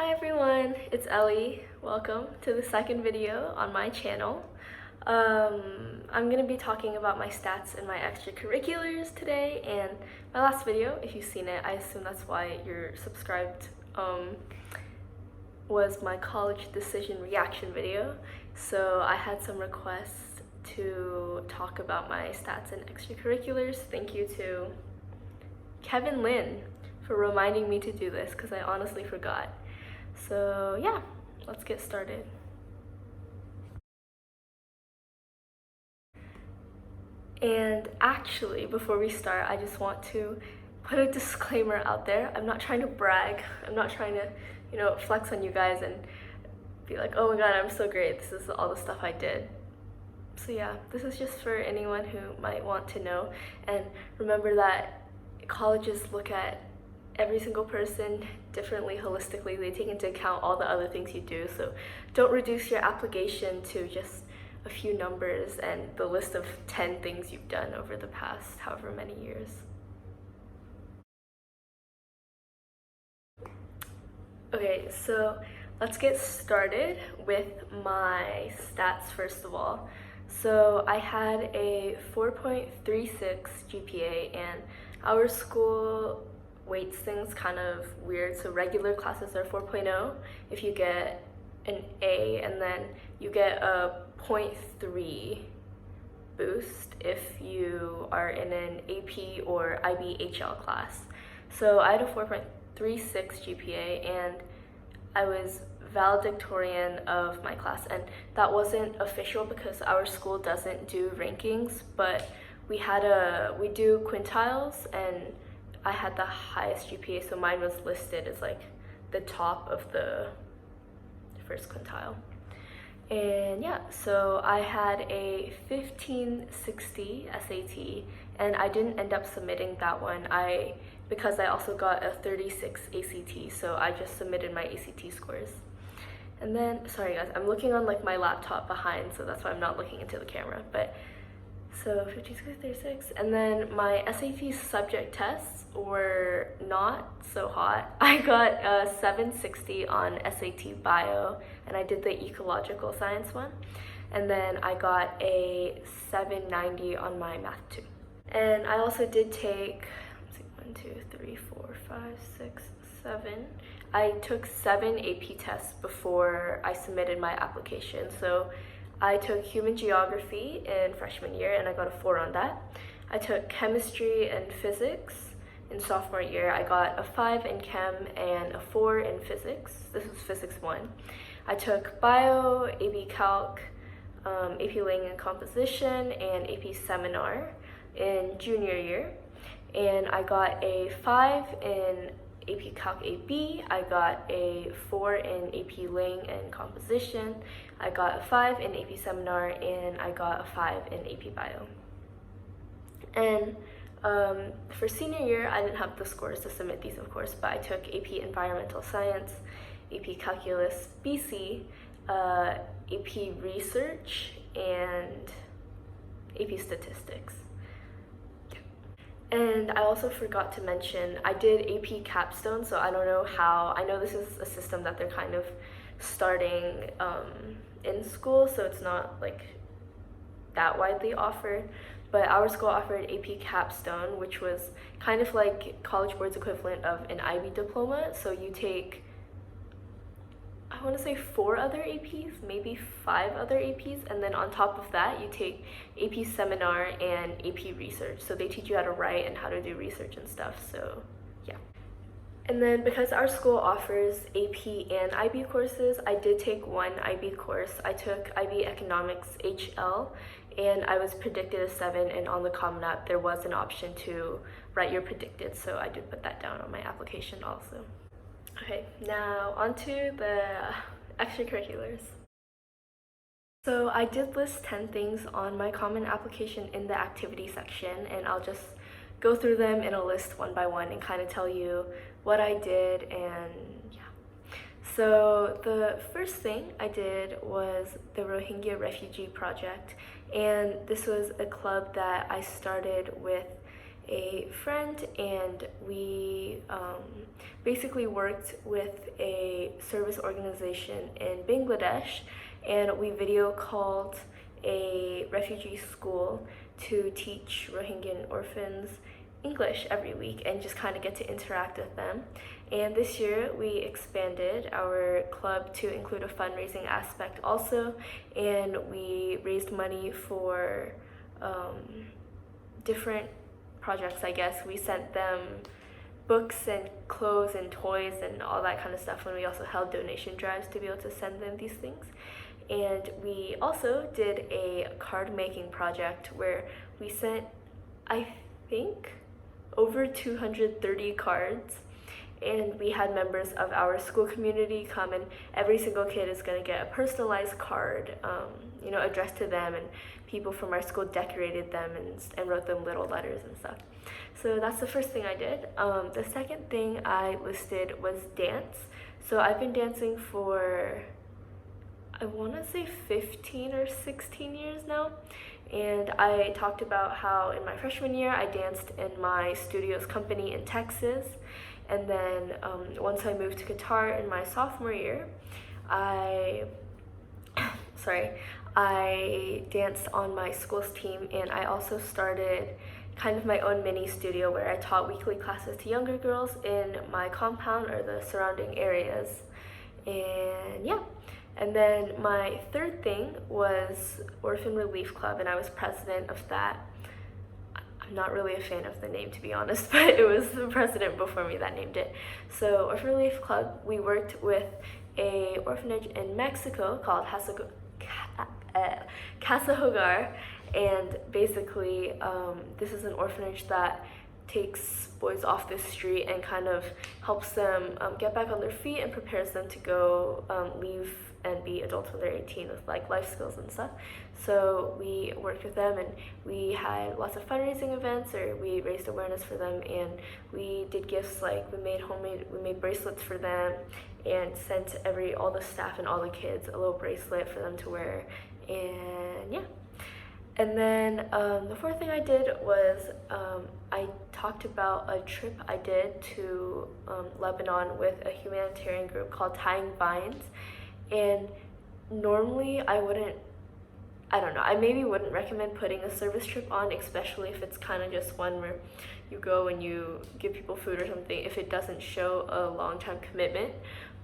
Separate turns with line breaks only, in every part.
Hi everyone, it's Ellie. Welcome to the second video on my channel. I'm going to be talking about my stats and my extracurriculars today, and my last video, if you've seen it, I assume that's why you're subscribed, was my college decision reaction video. So I had some requests to talk about my stats and extracurriculars. Thank you to Kevin Lynn for reminding me to do this because I honestly forgot. So yeah, let's get started. And actually, before we start, I just want to put a disclaimer out there. I'm not trying to brag. I'm not trying to, flex on you guys and be like, oh my god, I'm so great. This is all the stuff I did. So yeah, this is just for anyone who might want to know. And remember that colleges look at every single person differently, holistically. They take into account all the other things you do, so don't reduce your application to just a few numbers and the list of 10 things you've done over the past however many years. Okay, so let's get started with my stats first of all. So I had a 4.36 GPA, and our school weights things kind of weird. So regular classes are 4.0 if you get an A, and then you get a 0.3 boost if you are in an AP or IB/HL class. So I had a 4.36 GPA, and I was valedictorian of my class, and that wasn't official because our school doesn't do rankings, but we do quintiles, and I had the highest GPA, so mine was listed as like the top of the first quintile. And yeah, so I had a 1560 SAT, and I didn't end up submitting that one because I also got a 36 ACT, so I just submitted my ACT scores. And then, sorry guys, I'm looking on like my laptop behind, so that's why I'm not looking into the camera, but so 56, 36, and then my SAT subject tests were not so hot. I got a 760 on SAT Bio, and I did the ecological science one, and then I got a 790 on my Math 2. And I also did take, let's see, 1, 2, 3, 4, 5, 6, 7. I took 7 AP tests before I submitted my application. So I took human geography in freshman year, and I got a 4 on that. I took chemistry and physics in sophomore year. I got a 5 in chem and a 4 in physics. This was physics 1. I took bio, AP calc, AP Lang and composition, and AP seminar in junior year. And I got a 5 in AP Calc AB, I got a 4 in AP Lang and composition, I got a 5 in AP Seminar, and I got a 5 in AP Bio. And for senior year, I didn't have the scores to submit these, of course, but I took AP Environmental Science, AP Calculus BC, AP Research, and AP Statistics. And I also forgot to mention, I did AP Capstone, so I don't know how, I know this is a system that they're kind of starting in school, so it's not like that widely offered, but our school offered AP Capstone, which was kind of like College Board's equivalent of an IB diploma. So you take, I want to say 4 other APs, maybe 5 other APs, and then on top of that you take AP Seminar and AP Research. So they teach you how to write and how to do research and stuff, so yeah. And then because our school offers AP and IB courses, I did take one IB course. I took IB Economics HL, and I was predicted a 7, and on the Common App there was an option to write your predicted, so I did put that down on my application also. Okay, now onto the extracurriculars. So I did list 10 things on my common application in the activity section, and I'll just go through them in a list one by one and kind of tell you what I did, and yeah. So the first thing I did was the Rohingya Refugee Project, and this was a club that I started with a friend, and we basically worked with a service organization in Bangladesh, and we video called a refugee school to teach Rohingyan orphans English every week and just kind of get to interact with them. And this year we expanded our club to include a fundraising aspect also, and we raised money for different projects, I guess. We sent them books and clothes and toys and all that kind of stuff, and we also held donation drives to be able to send them these things. And we also did a card making project where we sent, I think, over 230 cards, and we had members of our school community come, and every single kid is going to get a personalized card, addressed to them, and people from our school decorated them and wrote them little letters and stuff. So that's the first thing I did. The second thing I listed was dance. So I've been dancing for, I want to say 15 or 16 years now. And I talked about how in my freshman year I danced in my studio's company in Texas. And then once I moved to Qatar in my sophomore year, I danced on my school's team, and I also started kind of my own mini studio where I taught weekly classes to younger girls in my compound or the surrounding areas. And yeah. And then my third thing was Orphan Relief Club, and I was president of that. I'm not really a fan of the name, to be honest, but it was the president before me that named it. So Orphan Relief Club, we worked with a orphanage in Mexico called Casa Hogar, and basically this is an orphanage that takes boys off the street and kind of helps them get back on their feet and prepares them to go leave and be adults when they're 18 with like life skills and stuff. So we worked with them, and we had lots of fundraising events, or we raised awareness for them, and we did gifts, like we made bracelets for them and sent all the staff and all the kids a little bracelet for them to wear. And yeah. And then the fourth thing I did was I talked about a trip I did to Lebanon with a humanitarian group called Tying Vines. And normally I maybe wouldn't recommend putting a service trip on, especially if it's kind of just one where you go and you give people food or something, if it doesn't show a long-term commitment.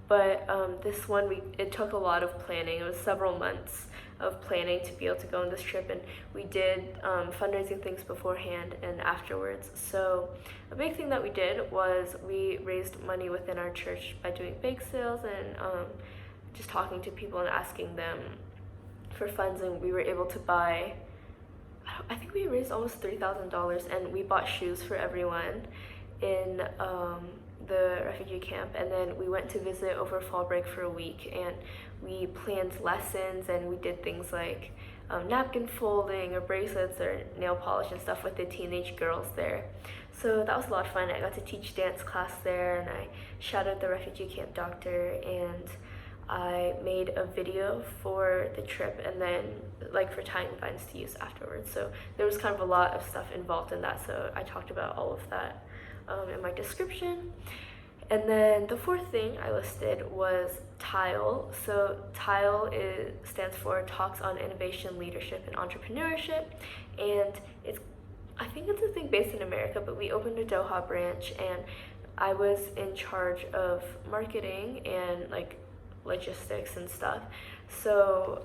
But this one, it took a lot of planning. It was several months of planning to be able to go on this trip, and we did fundraising things beforehand and afterwards. So a big thing that we did was we raised money within our church by doing bake sales and just talking to people and asking them for funds, and we were able to buy, I think we raised almost $3,000, and we bought shoes for everyone in the refugee camp. And then we went to visit over fall break for a week, and we planned lessons, and we did things like napkin folding or bracelets or nail polish and stuff with the teenage girls there. So that was a lot of fun. I got to teach dance class there, and I shadowed the refugee camp doctor, and I made a video for the trip, and then like for Tying Vines to use afterwards. So there was kind of a lot of stuff involved in that, so I talked about all of that in my description. And then the fourth thing I listed was TILE. So TILE stands for Talks on Innovation, Leadership, and Entrepreneurship, and I think it's a thing based in America, but we opened a Doha branch, and I was in charge of marketing and like logistics and stuff. So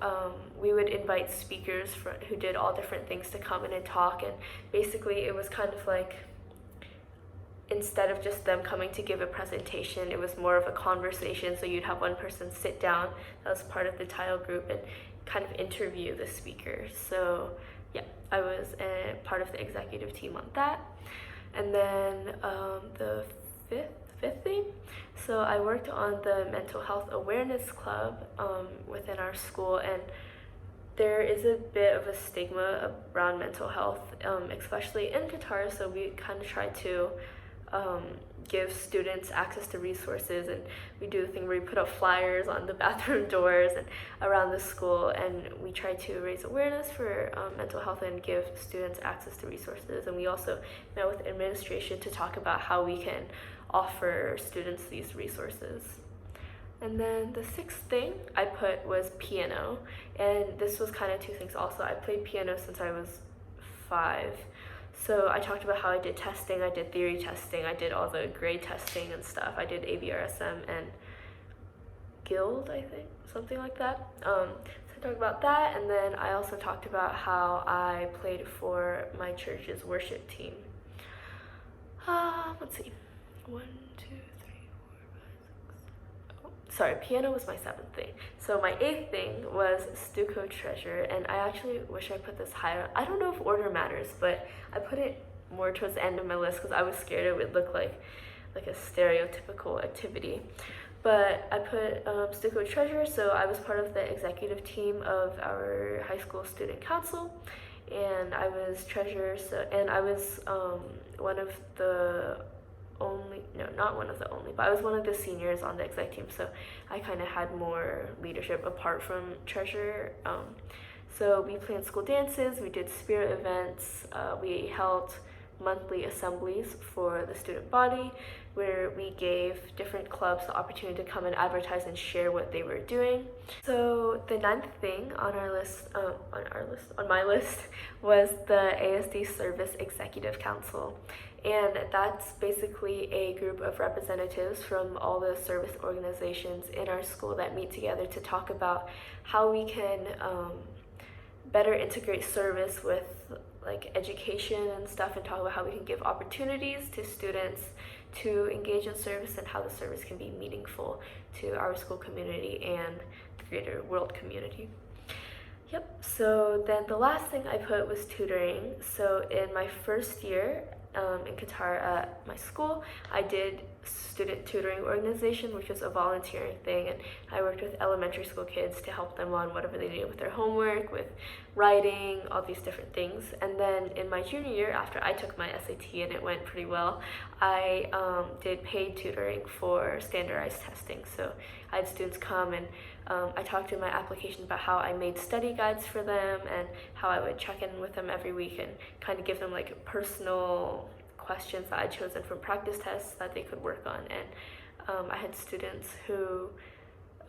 we would invite speakers who did all different things to come in and talk, and basically it was kind of like, instead of just them coming to give a presentation, it was more of a conversation. So you'd have one person sit down that was part of the TILE group and kind of interview the speaker. So yeah, I was a part of the executive team on that. And then the fifth thing, so I worked on the mental health awareness club within our school, and there is a bit of a stigma around mental health, especially in Qatar. So we kind of try to give students access to resources, and we do the thing where we put up flyers on the bathroom doors and around the school, and we try to raise awareness for mental health and give students access to resources. And we also met with administration to talk about how we can offer students these resources. And then the sixth thing I put was piano, and this was kind of two things also. I played piano since I was 5. So I talked about how I did testing, I did theory testing, I did all the grade testing and stuff. I did ABRSM and Guild, I think, something like that. So I talked about that, and then I also talked about how I played for my church's worship team. Let's see, 1, 2, 3, 4, 5, 6. Sorry, piano was my 7th thing. So my 8th thing was stucco treasure, and I actually wish I put this higher. I don't know if order matters, but I put it more towards the end of my list because I was scared it would look like a stereotypical activity. But I put stucco treasure, so I was part of the executive team of our high school student council, and I was treasurer. So, and I was one of the only, no, not one of the only, but I was one of the seniors on the exec team, so I kind of had more leadership apart from treasurer. So we planned school dances, we did spirit events, we held monthly assemblies for the student body where we gave different clubs the opportunity to come and advertise and share what they were doing. So the 9th thing on my list was the ASD Service Executive Council. And that's basically a group of representatives from all the service organizations in our school that meet together to talk about how we can better integrate service with like education and stuff, and talk about how we can give opportunities to students to engage in service and how the service can be meaningful to our school community and the greater world community. Yep, so then the last thing I put was tutoring. So in my first year in Qatar at my school, I did student tutoring organization, which was a volunteering thing, and I worked with elementary school kids to help them on whatever they needed with their homework, with writing, all these different things. And then in my junior year, after I took my SAT and it went pretty well, I did paid tutoring for standardized testing. So I had students come, and I talked in my application about how I made study guides for them and how I would check in with them every week and kind of give them like personal questions that I'd chosen from practice tests that they could work on. And I had students who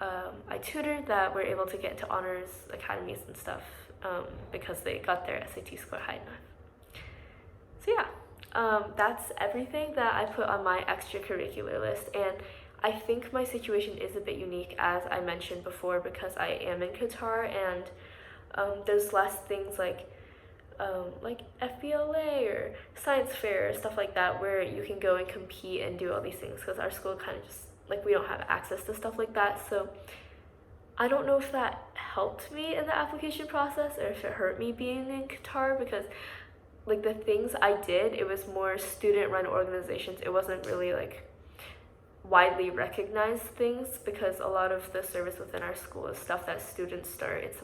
I tutored that were able to get into honors academies and stuff because they got their SAT score high enough. So yeah, that's everything that I put on my extracurricular list. And I think my situation is a bit unique, as I mentioned before, because I am in Qatar, and there's less things like FBLA or science fair or stuff like that where you can go and compete and do all these things, because our school kind of just, like, we don't have access to stuff like that. So I don't know if that helped me in the application process or if it hurt me being in Qatar, because like the things I did, it was more student-run organizations. It wasn't really like widely recognized things, because a lot of the service within our school is stuff that students start. It's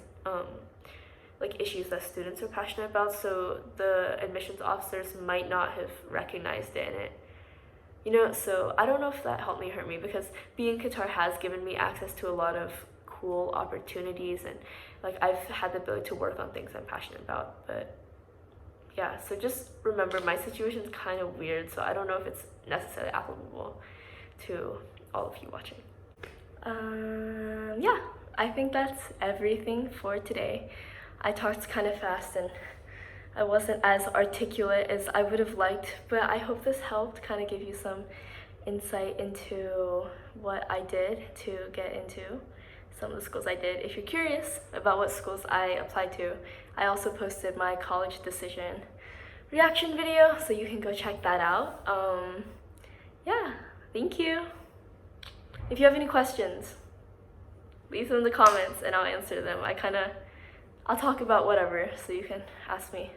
like issues that students are passionate about, so the admissions officers might not have recognized it in it, you know. So I don't know if that helped me or hurt me, because being in Qatar has given me access to a lot of cool opportunities, and like I've had the ability to work on things I'm passionate about. But yeah, so just remember, my situation is kind of weird, so I don't know if it's necessarily applicable to all of you watching. Yeah, I think that's everything for today. I talked kind of fast and I wasn't as articulate as I would have liked, but I hope this helped kind of give you some insight into what I did to get into some of the schools I did. If you're curious about what schools I applied to, I also posted my college decision reaction video, so you can go check that out. Yeah, thank you. If you have any questions, leave them in the comments and I'll answer them. I'll talk about whatever, so you can ask me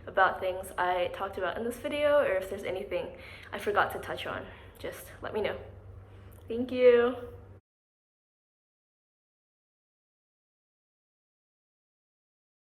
about things I talked about in this video, or if there's anything I forgot to touch on, just let me know. Thank you.